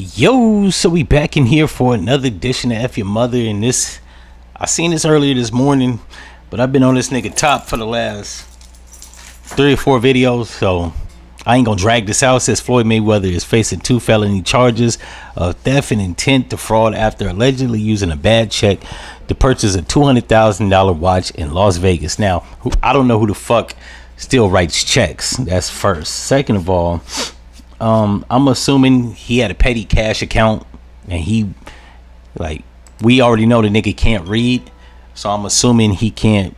Yo, so we back in here for another edition of F-ya-Motha, and I seen this earlier this morning, but I've been on this nigga top for the last 3 or 4 videos, so I ain't gonna drag this out. It says Floyd Mayweather is facing 2 felony charges of theft and intent to fraud after allegedly using a bad check to purchase a $200,000 watch in Las Vegas. Now, I don't know who the fuck still writes checks. That's first. Second of all, I'm assuming he had a petty cash account, and we already know the nigga can't read, so I'm assuming he can't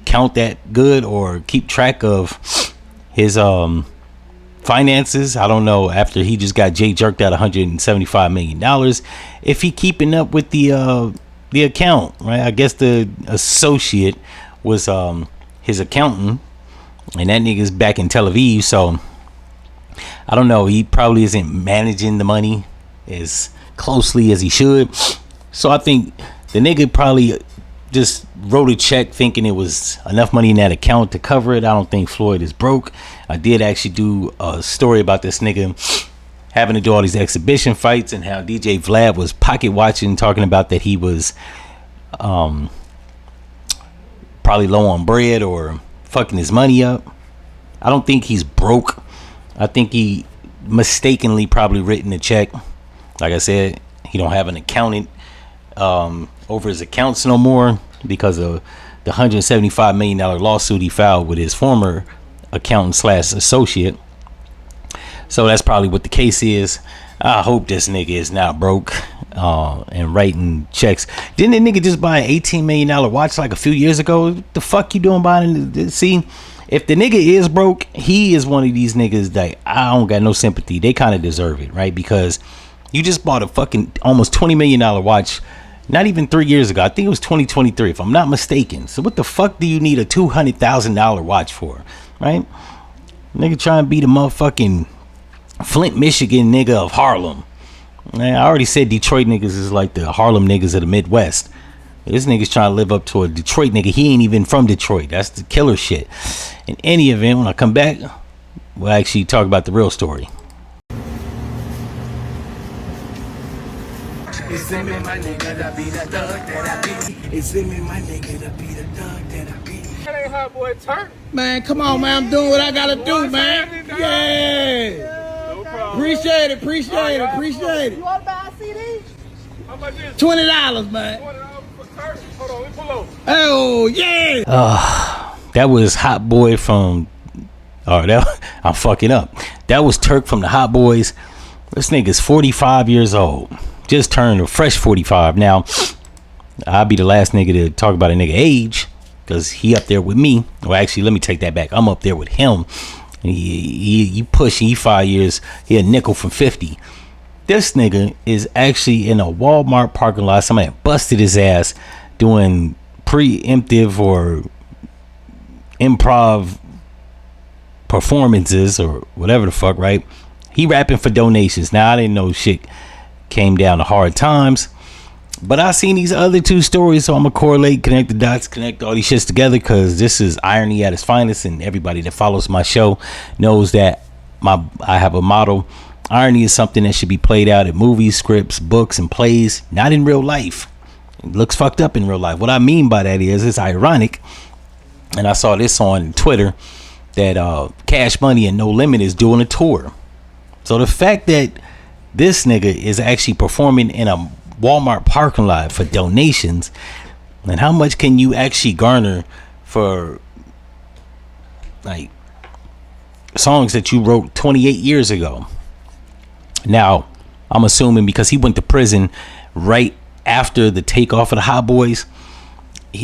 count that good or keep track of his finances. I don't know, after he just got jerked out $175 million, if he keeping up with the account, right? I guess the associate was his accountant, and that nigga's back in Tel Aviv, so I don't know. He probably isn't managing the money as closely as he should. So I think the nigga probably just wrote a check thinking it was enough money in that account to cover it. I don't think Floyd is broke. I did actually do a story about this nigga having to do all these exhibition fights and how DJ Vlad was pocket watching, talking about that he was probably low on bread or fucking his money up. I don't think he's broke. I think he mistakenly probably written a check. Like I said, he don't have an accountant over his accounts no more because of the $175 million lawsuit he filed with his former accountant slash associate. So that's probably what the case is. I hope this nigga is not broke and writing checks. Didn't the nigga just buy an $18 million watch like a few years ago? What the fuck you doing buying it? See, if the nigga is broke, he is one of these niggas that I don't got no sympathy. They kind of deserve it, right? Because you just bought a fucking almost $20 million watch not even 3 years ago. I think it was 2023, if I'm not mistaken. So what the fuck do you need a $200,000 watch for, right? Nigga trying to be the motherfucking Flint, Michigan nigga of Harlem. Man, I already said Detroit niggas is like the Harlem niggas of the Midwest. This nigga's trying to live up to a Detroit nigga. He ain't even from Detroit. That's the killer shit. In any event, when I come back, we'll actually talk about the real story. It's me, my nigga, to be the thug that I be. It's me, my nigga, to be the thug that I be. That ain't Hot Turk. Man, come on, man. I'm doing what I gotta do, man. Yeah. No problem. Appreciate it. You want to buy a CD? How much is it? $20, man. $20 for Turk? Hold on, let me pull over. Oh, yeah. That was Hot Boy from... I'm fucking up. That was Turk from the Hot Boys. This nigga's 45 years old. Just turned a fresh 45. Now, I'll be the last nigga to talk about a nigga age, because he up there with me. Well, actually, let me take that back. I'm up there with him. He 5 years. He a nickel from 50. This nigga is actually in a Walmart parking lot. Somebody busted his ass doing preemptive or improv performances or whatever the fuck, right? He rapping for donations. Now, I didn't know shit came down to hard times, but I seen these other 2 stories, so I'm gonna correlate, connect the dots, connect all these shits together, because this is irony at its finest, and everybody that follows my show knows that I have a motto. Irony is something that should be played out in movies, scripts, books, and plays, not in real life. It looks fucked up in real life. What I mean by that is it's ironic, and I saw this on Twitter, that Cash Money and No Limit is doing a tour. So the fact that this nigga is actually performing in a Walmart parking lot for donations, and how much can you actually garner for like songs that you wrote 28 years ago? Now, I'm assuming because he went to prison right after the takeoff of the Hot Boys,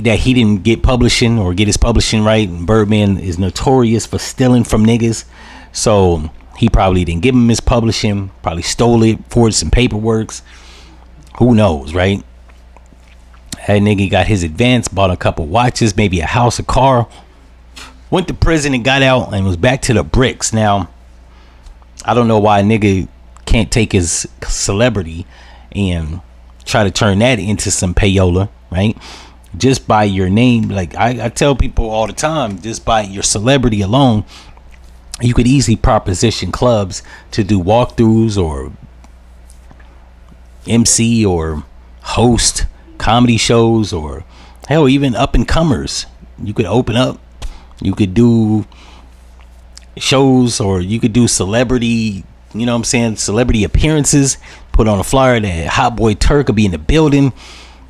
that he didn't get publishing or get his publishing right, and Birdman is notorious for stealing from niggas, so he probably didn't give him his publishing, probably stole it, forged some paperwork. Who knows, right? That nigga got his advance, bought a couple watches, maybe a house, a car, went to prison and got out and was back to the bricks. Now, I don't know why a nigga can't take his celebrity and try to turn that into some payola, right? Just by your name. Like I tell people all the time, just by your celebrity alone, you could easily proposition clubs to do walkthroughs or MC or host comedy shows, or hell, even up and comers. You could open up, you could do shows, or you could do celebrity, you know what I'm saying, celebrity appearances. Put on a flyer that Hot Boy Turk will be in the building.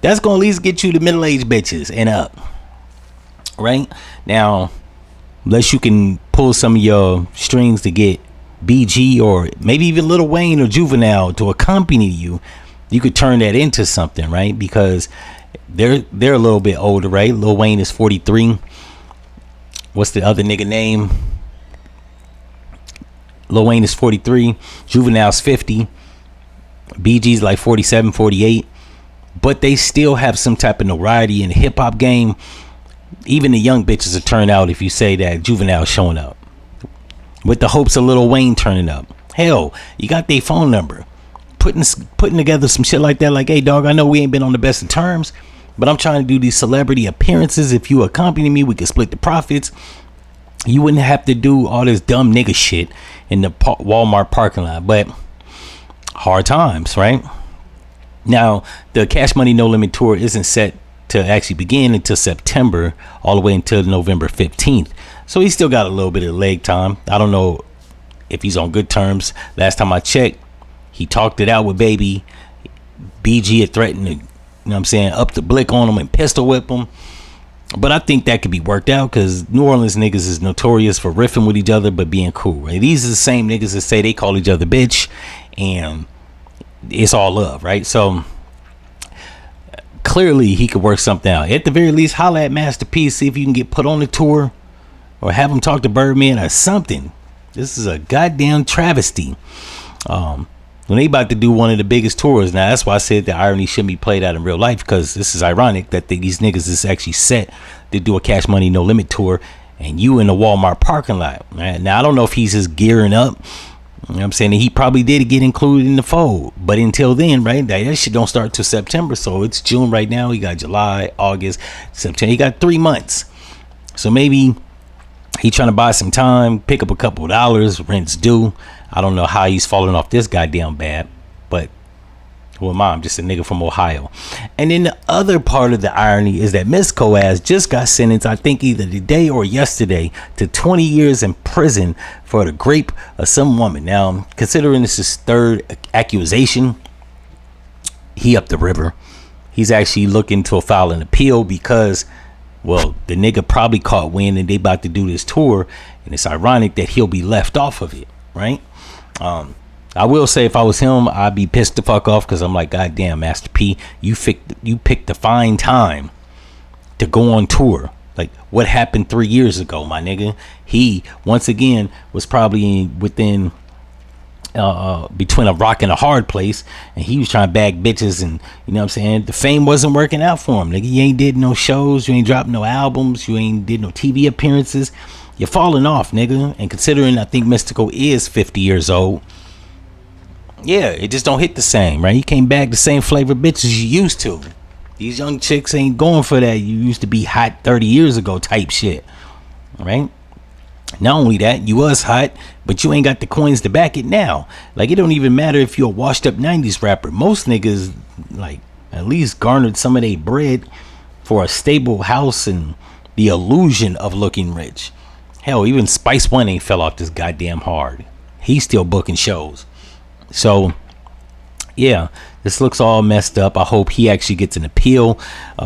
That's gonna at least get you the middle-aged bitches and up, right? Now, unless you can pull some of your strings to get BG or maybe even Lil Wayne or Juvenile to accompany you, you could turn that into something, right? Because they're a little bit older, right? Lil Wayne is 43. What's the other nigga name? Lil Wayne is 43. Juvenile's 50. BG's like 47, 48. But they still have some type of notoriety in the hip hop game. Even the young bitches will turn out if you say that Juvenile's showing up, with the hopes of Lil Wayne turning up. Hell, you got their phone number. Putting together some shit like that, like, hey dog, I know we ain't been on the best of terms, but I'm trying to do these celebrity appearances. If you accompany me, we can split the profits. You wouldn't have to do all this dumb nigga shit in the Walmart parking lot. But hard times, right? Now, the Cash Money No Limit tour isn't set to actually begin until September, all the way until November 15th. So he's still got a little bit of leg time. I don't know if he's on good terms. Last time I checked, he talked it out with Baby. BG had threatened to, you know what I'm saying, up the blick on him and pistol whip him. But I think that could be worked out, because New Orleans niggas is notorious for riffing with each other but being cool, right? These are the same niggas that say they call each other bitch, and it's all love, right? So clearly he could work something out. At the very least, holla at Master P, see if you can get put on the tour, or have him talk to Birdman or something. This is a goddamn travesty. When they about to do one of the biggest tours, now that's why I said the irony shouldn't be played out in real life, because this is ironic that these niggas is actually set to do a Cash Money No Limit tour, and you in the Walmart parking lot, right? Now I don't know if he's just gearing up. You know what I'm saying? He probably did get included in the fold, but until then, right, that shit don't start till September. So it's June right now. He got July, August, September. He got 3 months. So maybe he trying to buy some time, pick up a couple of dollars, rent's due. I don't know how he's falling off this goddamn bad, but who am I? I'm just a nigga from Ohio. And then the other part of the irony is that Miss Coaz just got sentenced, I think either today or yesterday, to 20 years in prison for the rape of some woman. Now, considering this is third accusation, he up the river. He's actually looking to file an appeal because, well, the nigga probably caught wind and they about to do this tour, and it's ironic that he'll be left off of it, right? I will say, if I was him, I'd be pissed the fuck off, because I'm like, God damn, Master P, you picked the fine time to go on tour. Like, what happened 3 years ago, my nigga? He, once again, was probably within between a rock and a hard place, and he was trying to bag bitches, and you know what I'm saying, the fame wasn't working out for him, nigga. You ain't did no shows, you ain't dropped no albums, you ain't did no TV appearances. You're falling off, nigga. And considering I think Mystical is 50 years old, yeah, it just don't hit the same, right? You can't bag the same flavor bitches you used to. These young chicks ain't going for that you used to be hot 30 years ago type shit, right? Not only that, you was hot, but you ain't got the coins to back it now. Like, it don't even matter if you're a washed up 90s rapper. Most niggas, like, at least garnered some of their bread for a stable house and the illusion of looking rich. Hell, even Spice One ain't fell off this goddamn hard. He's still booking shows. So, yeah, this looks all messed up. I hope he actually gets an appeal.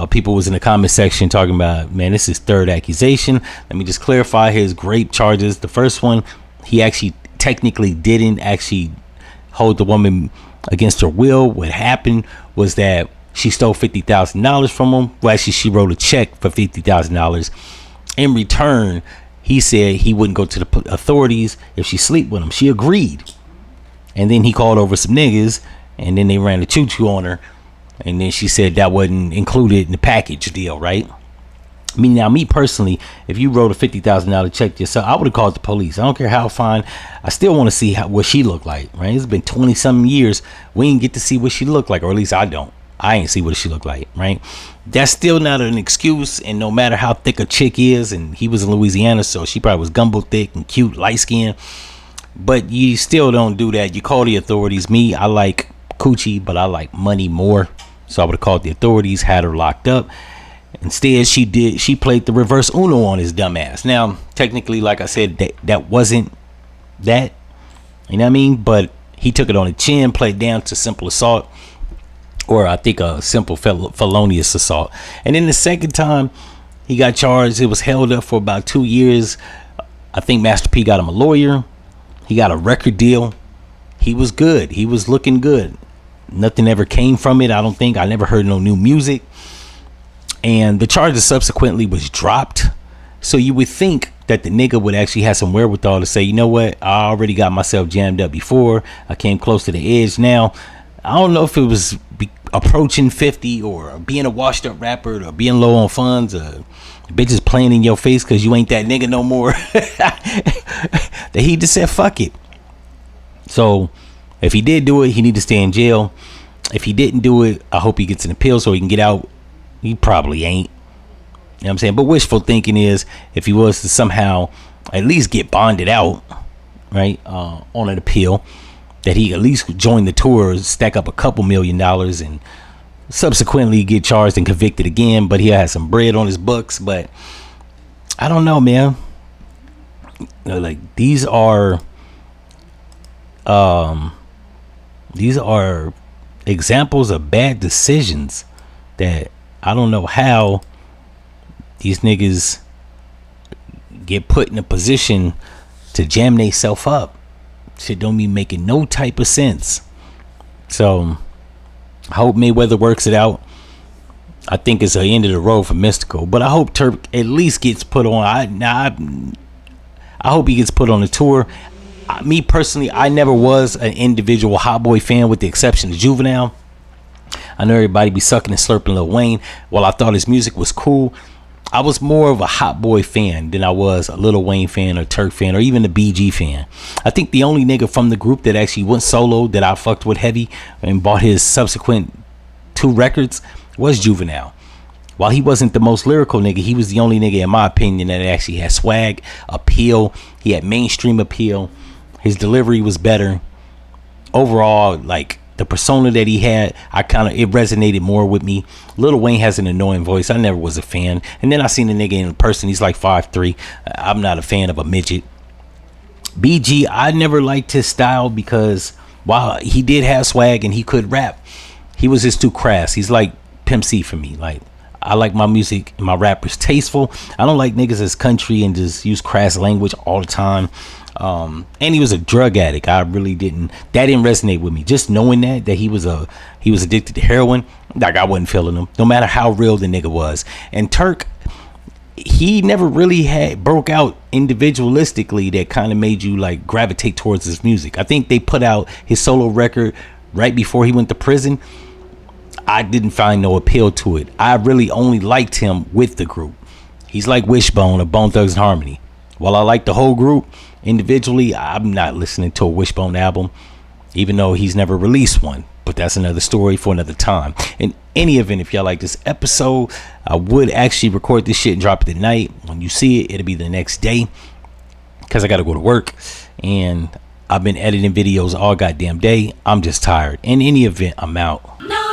People was in the comment section talking about, man, this is third accusation. Let me just clarify his rape charges. The first one, he actually technically didn't actually hold the woman against her will. What happened was that she stole $50,000 from him. Well, actually, she wrote a check for $50,000. In return, he said he wouldn't go to the authorities if she sleep with him. She agreed. And then he called over some niggas, and then they ran a choo-choo on her. And then she said that wasn't included in the package deal, right? I mean, now, me personally, if you wrote a $50,000 check to yourself, I would have called the police. I don't care how fine. I still want to see what she looked like, right? It's been 20-something years. We didn't get to see what she looked like, or at least I don't. I ain't see what she looked like, right? That's still not an excuse, and no matter how thick a chick is, and he was in Louisiana, so she probably was gumbo thick and cute, light skinned, but you still don't do that. You call the authorities. Me, I like coochie, but I like money more. So I would have called the authorities, had her locked up. Instead, she played the reverse Uno on his dumb ass. Now, technically, like I said, that wasn't that. You know what I mean? But he took it on the chin, played down to simple assault, or I think a simple felonious assault. And then the second time he got charged, it was held up for about 2 years. I think Master P got him a lawyer. He got a record deal. He was good. He was looking good. Nothing ever came from it. I don't think. I never heard no new music. And the charges subsequently was dropped. So you would think that the nigga would actually have some wherewithal to say, you know what? I already got myself jammed up before. I came close to the edge now. I don't know if it was approaching 50 or being a washed up rapper or being low on funds or bitches playing in your face because you ain't that nigga no more. That he just said, fuck it. So if he did do it, he need to stay in jail. If he didn't do it, I hope he gets an appeal so he can get out. He probably ain't. You know what I'm saying? But wishful thinking is if he was to somehow at least get bonded out, right, on an appeal, that he at least join the tour, stack up a couple $1 million and subsequently get charged and convicted again. But he has some bread on his books. But I don't know, man. You know, like these are examples of bad decisions that I don't know how these niggas get put in a position to jam themselves up. Shit don't be making no type of sense. So I hope Mayweather works it out. I think it's the end of the road for Mystical, but I hope Turk at least gets put on. I hope he gets put on the tour. Me personally, I never was an individual Hot Boy fan with the exception of Juvenile. I know everybody be sucking and slurping Lil Wayne. While I thought his music was cool, I was more of a Hot Boy fan than I was a Lil Wayne fan or Turk fan or even a BG fan. I think the only nigga from the group that actually went solo that I fucked with heavy and bought his subsequent 2 records was Juvenile. While he wasn't the most lyrical nigga, he was the only nigga in my opinion that actually had swag, appeal. He had mainstream appeal. His delivery was better. Overall, like the persona that he had, it resonated more with me. Lil Wayne has an annoying voice. I never was a fan. And then I seen the nigga in person. He's like 5'3". I'm not a fan of a midget. BG, I never liked his style because while he did have swag and he could rap, he was just too crass. He's like Pimp C for me. Like, I like my music and my rappers tasteful. I don't like niggas that's country and just use crass language all the time. And he was a drug addict. I really didn't. That didn't resonate with me. Just knowing that he was addicted to heroin, like I wasn't feeling him. No matter how real the nigga was. And Turk, he never really broke out individualistically that kind of made you like gravitate towards his music. I think they put out his solo record right before he went to prison. I didn't find no appeal to it. I really only liked him with the group. He's like Wishbone or Bone Thugs and Harmony. While I like the whole group, individually, I'm not listening to a Wishbone album, even though he's never released one. But that's another story for another time. In any event, if y'all like this episode, I would actually record this shit and drop it tonight. When you see it, it'll be the next day because I got to go to work. And I've been editing videos all goddamn day. I'm just tired. In any event, I'm out. No.